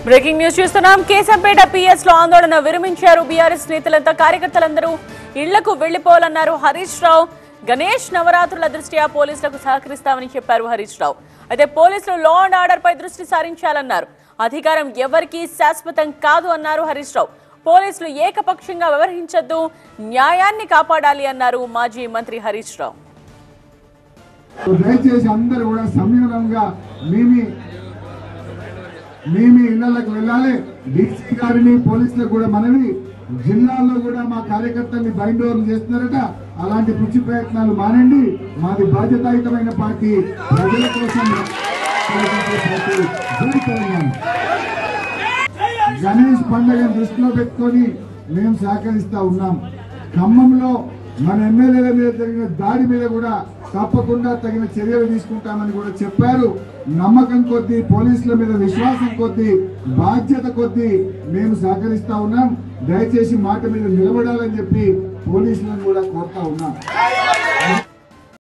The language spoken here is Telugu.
బ్రేకింగ్ న్యూస్ చూస్తున్నాం. కేశంపేట పిఎస్ లో ఆందోళన విరమించారు బీఆర్ఎస్ నేతలంతా. కార్యకర్తలందరూ ఇళ్లకు వెళ్లిపోవాలన్నారు హరీష్ రావు. గణేష్ నవరాత్రుల దృష్ట్యా పోలీసులకు సహకరిస్తామని చెప్పారు హరీష్ రావు. అయితే పోలీసులు లా అండ్ ఆర్డర్ పై దృష్టి సారించాలన్నారు. అధికారం ఎవరికీ శాశ్వతం కాదు అన్నారు హరీష్ రావు. పోలీసులు ఏకపక్షంగా వ్యవహరించొద్దు, న్యాయాన్ని కాపాడాలి అన్నారు మాజీ మంత్రి హరీష్ రావు. దయచేసి అందరూ కూడా సంయమనంగా మేమి ఇళ్లకు వెళ్ళాలి. డీసీ గారిని పోలీసులకు కూడా మనవి, జిల్లాల్లో కూడా మా కార్యకర్తల్ని బైండ్ ఓవర్ చేస్తున్నారట. అలాంటి పిచ్చి ప్రయత్నాలు మానండి. మాది బాధ్యతాయుతమైన పార్టీ, ప్రజల కోసం గణేష్ పండుగను దృష్టిలో పెట్టుకొని మేము సహకరిస్తా ఉన్నాం. ఖమ్మంలో మన ఎమ్మెల్యేల మీద జరిగిన దాడి మీద కూడా తప్పకుండా తగిన చర్యలు తీసుకుంటామని కూడా చెప్పారు. నమ్మకం కొద్దీ, పోలీసుల మీద విశ్వాసం కొద్దీ, బాధ్యత కొద్దీ మేము సహకరిస్తా ఉన్నాం. దయచేసి మాట మీద నిలబడాలని చెప్పి పోలీసులను కూడా కోరుతా ఉన్నాం.